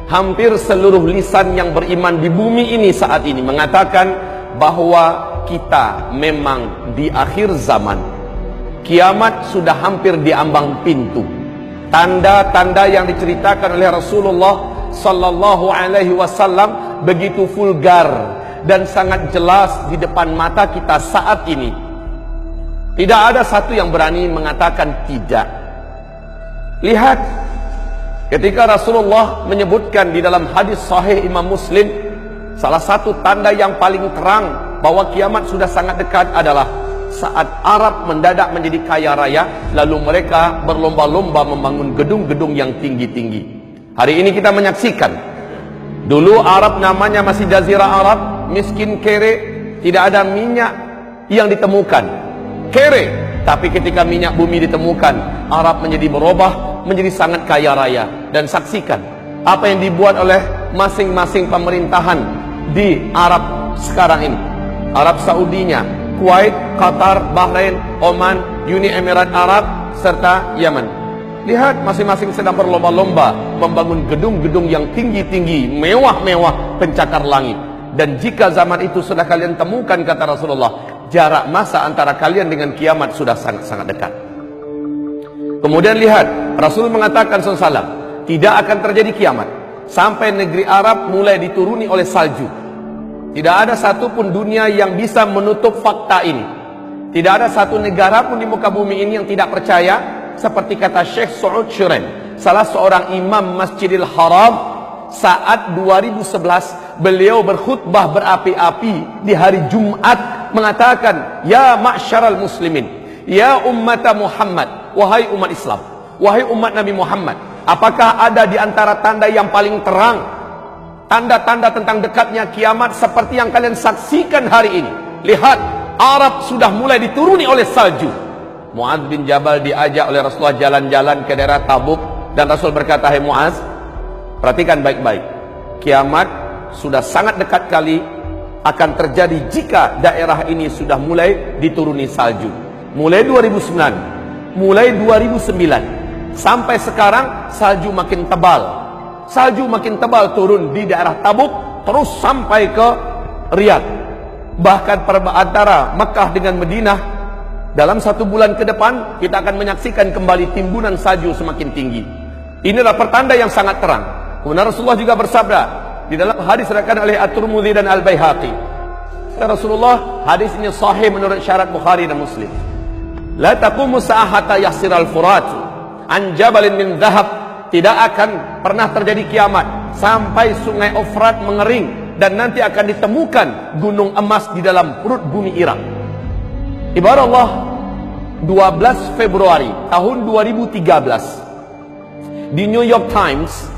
hampir seluruh lisan yang beriman di bumi ini saat ini mengatakan bahwa kita memang di akhir zaman. Kiamat sudah hampir di ambang pintu. Tanda-tanda yang diceritakan oleh Rasulullah sallallahu alaihi wasallam begitu vulgar dan sangat jelas di depan mata kita saat ini. Tidak ada satu yang berani mengatakan tidak. Lihat, ketika Rasulullah menyebutkan di dalam hadis sahih Imam Muslim, salah satu tanda yang paling terang bahwa kiamat sudah sangat dekat adalah saat Arab mendadak menjadi kaya raya, lalu mereka berlomba-lomba membangun gedung-gedung yang tinggi-tinggi. Hari ini kita menyaksikan, dulu Arab namanya masih Jazirah Arab, miskin kere, tidak ada minyak yang ditemukan. Kere, tapi ketika minyak bumi ditemukan, Arab menjadi berubah, menjadi sangat kaya raya. Dan saksikan apa yang dibuat oleh masing-masing pemerintahan di Arab sekarang ini. Arab Saudinya, Kuwait, Qatar, Bahrain, Oman, Uni Emirat Arab, serta Yaman. Lihat, masing-masing sedang berlomba-lomba membangun gedung-gedung yang tinggi-tinggi, mewah-mewah, pencakar langit. Dan jika zaman itu sudah kalian temukan, kata Rasulullah, jarak masa antara kalian dengan kiamat sudah sangat-sangat dekat. Kemudian lihat, Rasul mengatakan SAW, tidak akan terjadi kiamat sampai negeri Arab mulai dituruni oleh salju. Tidak ada satupun dunia yang bisa menutup fakta ini. Tidak ada satu negara pun di muka bumi ini yang tidak percaya. Seperti kata Syekh Saud Shuren, salah seorang imam Masjidil Haram, saat 2011 beliau berkhutbah berapi-api di hari Jumat, mengatakan, ya ma'syaral muslimin, ya ummata Muhammad, wahai umat Islam, wahai umat Nabi Muhammad, apakah ada di antara tanda yang paling terang, tanda-tanda tentang dekatnya kiamat seperti yang kalian saksikan hari ini? Lihat, Arab sudah mulai dituruni oleh salju. Mu'adz bin Jabal diajak oleh Rasulullah jalan-jalan ke daerah Tabuk, dan Rasul berkata, hai Mu'adz, perhatikan baik-baik, kiamat sudah sangat dekat kali akan terjadi jika daerah ini sudah mulai dituruni salju. Mulai 2009, mulai 2009 sampai sekarang salju makin tebal. Salju makin tebal turun di daerah Tabuk terus sampai ke Riyadh. Bahkan antara Mekah dengan Madinah, dalam 1 bulan ke depan kita akan menyaksikan kembali timbunan salju semakin tinggi. Inilah pertanda yang sangat terang. Kemudian Rasulullah juga bersabda di dalam hadis diriwayatkan oleh At-Tirmidzi dan Al-Baihaqi. Rasulullah, hadis ini sahih menurut syarat Bukhari dan Muslim. La taqumu sa'ata yasiral furat an jabalin min dhahab. Tidak akan pernah terjadi kiamat sampai sungai Efrat mengering dan nanti akan ditemukan gunung emas di dalam perut bumi Irak. Ibarat Allah, 12 Februari tahun 2013 di New York Times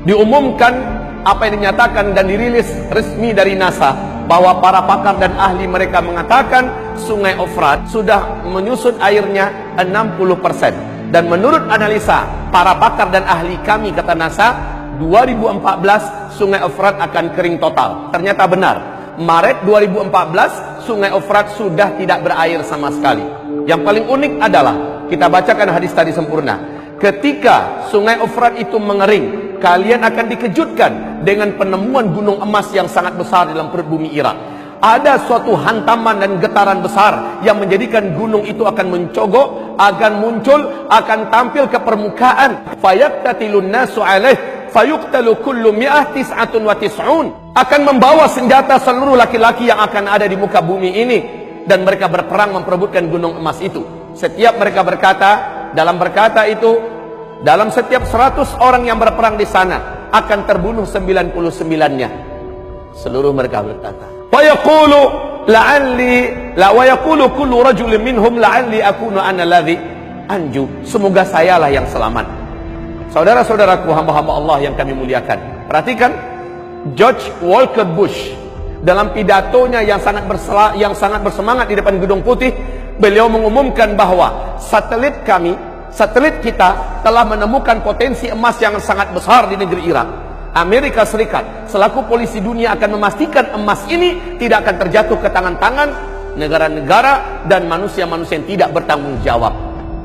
diumumkan apa yang dinyatakan dan dirilis resmi dari NASA, bahwa para pakar dan ahli mereka mengatakan sungai Efrat sudah menyusut airnya 60%. Dan menurut analisa para pakar dan ahli kami, kata NASA, 2014 sungai Efrat akan kering total. Ternyata benar, Maret 2014 sungai Efrat sudah tidak berair sama sekali. Yang paling unik adalah, kita bacakan hadis tadi sempurna, ketika sungai Efrat itu mengering, kalian akan dikejutkan dengan penemuan gunung emas yang sangat besar dalam perut bumi Irak. Ada suatu hantaman dan getaran besar yang menjadikan gunung itu akan mencogok, akan muncul, akan tampil ke permukaan. Fayaqtatilun nasu alaih fayuqtalu kullu mi'ah tis'atun wa tis'un. Akan membawa senjata seluruh laki-laki yang akan ada di muka bumi ini, dan mereka berperang memperebutkan gunung emas itu. Setiap mereka berkata, dalam berkata itu, dalam setiap 100 orang yang berperang di sana akan terbunuh 99-nya. Seluruh mereka berkata, wa yaqulu la'alli la wa yaqulu kullu rajulin minhum la'alli akunu ana alladhi anju. Semoga sayalah yang selamat. Saudara-saudaraku, hamba-hamba Allah yang kami muliakan, perhatikan George Walker Bush dalam pidatonya yang sangat bersemangat di depan Gedung Putih. Beliau mengumumkan bahwa satelit kita telah menemukan potensi emas yang sangat besar di negeri Irak. Amerika Serikat selaku polisi dunia akan memastikan emas ini tidak akan terjatuh ke tangan-tangan negara-negara dan manusia-manusia yang tidak bertanggung jawab.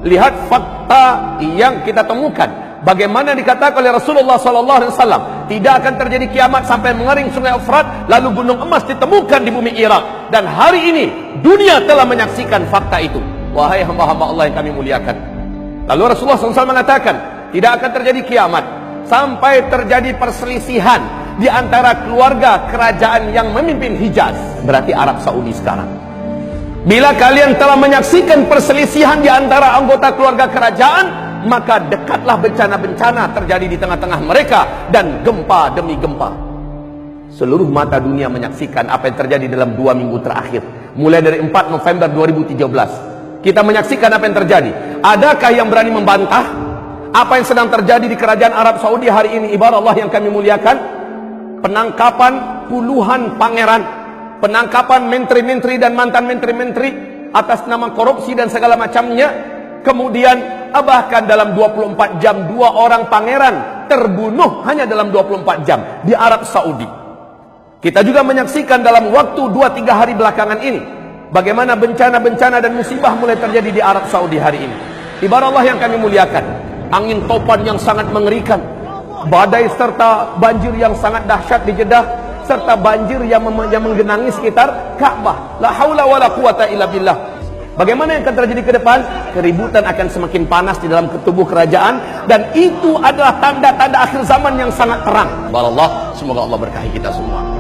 Lihat fakta yang kita temukan. bagaimana dikatakan oleh Rasulullah SAW, tidak akan terjadi kiamat sampai mengering sungai Efrat, lalu gunung emas ditemukan di bumi Irak. Dan hari ini dunia telah menyaksikan fakta itu. Wahai hamba-hamba Allah yang kami muliakan, lalu Rasulullah SAW mengatakan, tidak akan terjadi kiamat sampai terjadi perselisihan di antara keluarga kerajaan yang memimpin Hijaz, berarti Arab Saudi sekarang. Bila kalian telah menyaksikan perselisihan di antara anggota keluarga kerajaan, maka dekatlah bencana-bencana terjadi di tengah-tengah mereka, dan gempa demi gempa. Seluruh mata dunia menyaksikan apa yang terjadi dalam 2 minggu terakhir, mulai dari 4 November 2013. Kita menyaksikan apa yang terjadi. Adakah yang berani membantah apa yang sedang terjadi di kerajaan Arab Saudi hari ini? Ibarat Allah yang kami muliakan, penangkapan puluhan pangeran, penangkapan menteri-menteri dan mantan menteri-menteri atas nama korupsi dan segala macamnya. Kemudian bahkan dalam 24 jam 2 orang pangeran terbunuh hanya dalam 24 jam di Arab Saudi. Kita juga menyaksikan dalam waktu 2-3 hari belakangan ini bagaimana bencana-bencana dan musibah mulai terjadi di Arab Saudi hari ini. Ibarat Allah yang kami muliakan, angin topan yang sangat mengerikan, badai serta banjir yang sangat dahsyat di Jeddah, serta banjir yang menggenangi sekitar Ka'bah. La haula wala quwata illa billah. Bagaimana yang akan terjadi ke depan? Keributan akan semakin panas di dalam tubuh kerajaan, dan itu adalah tanda-tanda akhir zaman yang sangat terang. Wallah, semoga Allah berkahi kita semua.